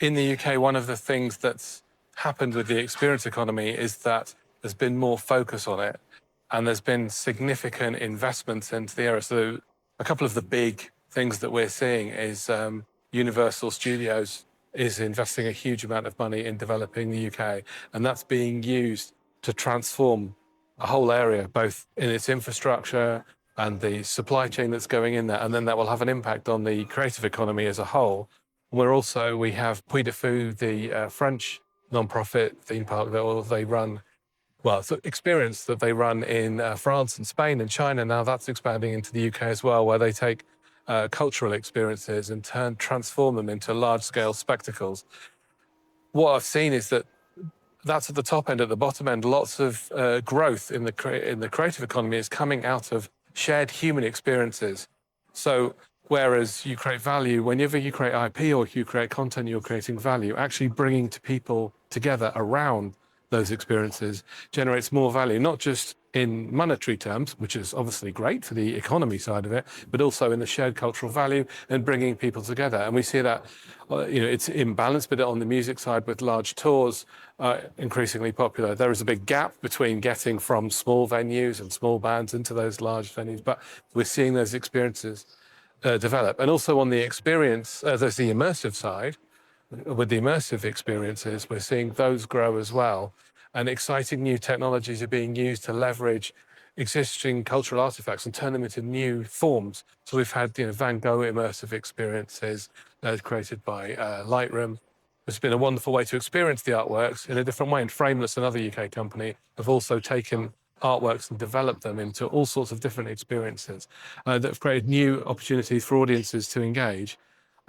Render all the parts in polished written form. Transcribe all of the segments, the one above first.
in the UK, one of the things that's happened with the experience economy is that there's been more focus on it, and there's been significant investments into the area. So a couple of the big things that we're seeing is Universal Studios is investing a huge amount of money in developing the UK, and that's being used to transform a whole area, both in its infrastructure and the supply chain that's going in there, and then that will have an impact on the creative economy as a whole. We have Puy de Fou, the French non-profit theme park that they run, well, it's an experience that they run in France and Spain and China. Now that's expanding into the UK as well, where they take cultural experiences and transform them into large-scale spectacles. What I've seen is that that's at the top end. At the bottom end, lots of growth in the creative economy is coming out of shared human experiences. So whereas you create value, whenever you create IP or you create content, you're creating value. Actually bringing people together around those experiences generates more value, not just in monetary terms, which is obviously great for the economy side of it, but also in the shared cultural value and bringing people together. And we see that, it's imbalanced, but on the music side with large tours, increasingly popular. There is a big gap between getting from small venues and small bands into those large venues, but we're seeing those experiences develop. And also on the experience, there's the immersive side. With the immersive experiences, we're seeing those grow as well. And exciting new technologies are being used to leverage existing cultural artifacts and turn them into new forms. So we've had Van Gogh immersive experiences created by Lightroom. It's been a wonderful way to experience the artworks in a different way. And Frameless, another UK company, have also taken artworks and developed them into all sorts of different experiences that have created new opportunities for audiences to engage.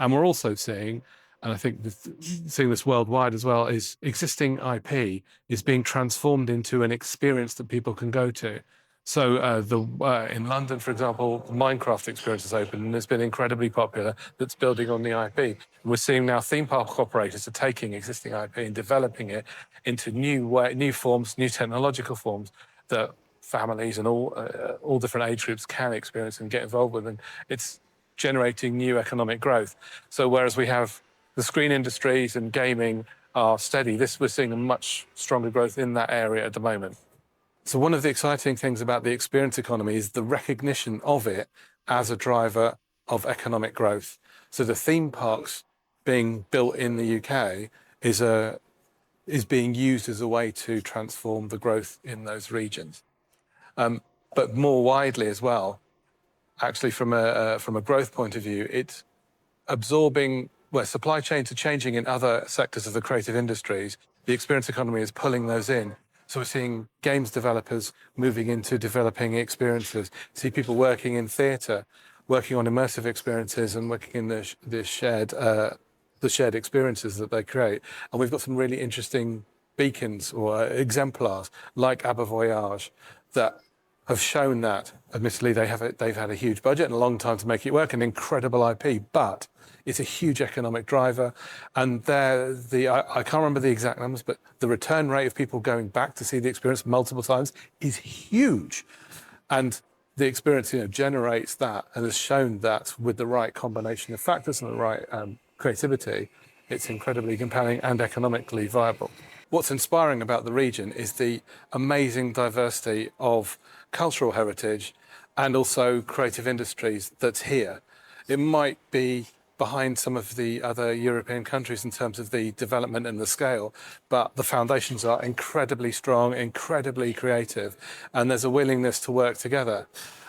And we're also seeing, and I think seeing this worldwide as well, is existing IP is being transformed into an experience that people can go to. So in London, for example, the Minecraft experience is open and it's been incredibly popular. That's building on the IP. And we're seeing now theme park operators are taking existing IP and developing it into new forms, new technological forms that families and all different age groups can experience and get involved with. And it's generating new economic growth. So whereas we have the screen industries and gaming are steady, we're seeing a much stronger growth in that area at the moment. So one of the exciting things about the experience economy is the recognition of it as a driver of economic growth. So the theme parks being built in the UK is being used as a way to transform the growth in those regions. But more widely as well, actually from a growth point of view, it's absorbing where supply chains are changing in other sectors of the creative industries. The experience economy is pulling those in. So we're seeing games developers moving into developing experiences, see people working in theatre, working on immersive experiences and working in the shared experiences that they create. And we've got some really interesting beacons or exemplars like Aber Voyage that have shown that, admittedly, they've had a huge budget and a long time to make it work, an incredible IP, but it's a huge economic driver. And I can't remember the exact numbers, but the return rate of people going back to see the experience multiple times is huge. And the experience generates that and has shown that with the right combination of factors and the right creativity, it's incredibly compelling and economically viable. What's inspiring about the region is the amazing diversity of cultural heritage and also creative industries that's here. It might be behind some of the other European countries in terms of the development and the scale, but the foundations are incredibly strong, incredibly creative, and there's a willingness to work together.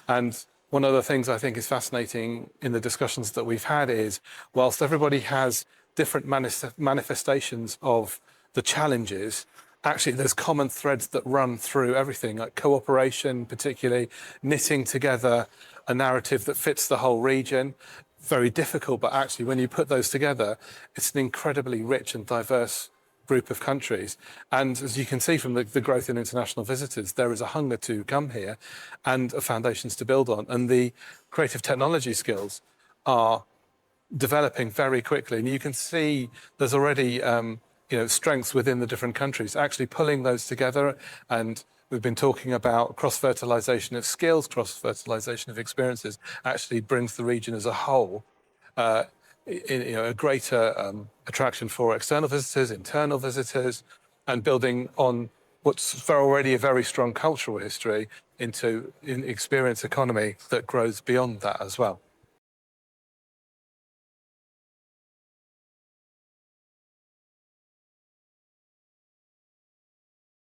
And one of the things I think is fascinating in the discussions that we've had is, whilst everybody has different manifestations of the challenges, actually there's common threads that run through everything, like cooperation, particularly knitting together a narrative that fits the whole region. Very difficult, but actually when you put those together, it's an incredibly rich and diverse group of countries. And as you can see from the growth in international visitors, there is a hunger to come here and foundations to build on. And the creative technology skills are developing very quickly. And you can see there's already strengths within the different countries, actually pulling those together. And we've been talking about cross-fertilization of skills, cross-fertilization of experiences, actually brings the region as a whole a greater attraction for external visitors, internal visitors, and building on what's already a very strong cultural history into an experience economy that grows beyond that as well.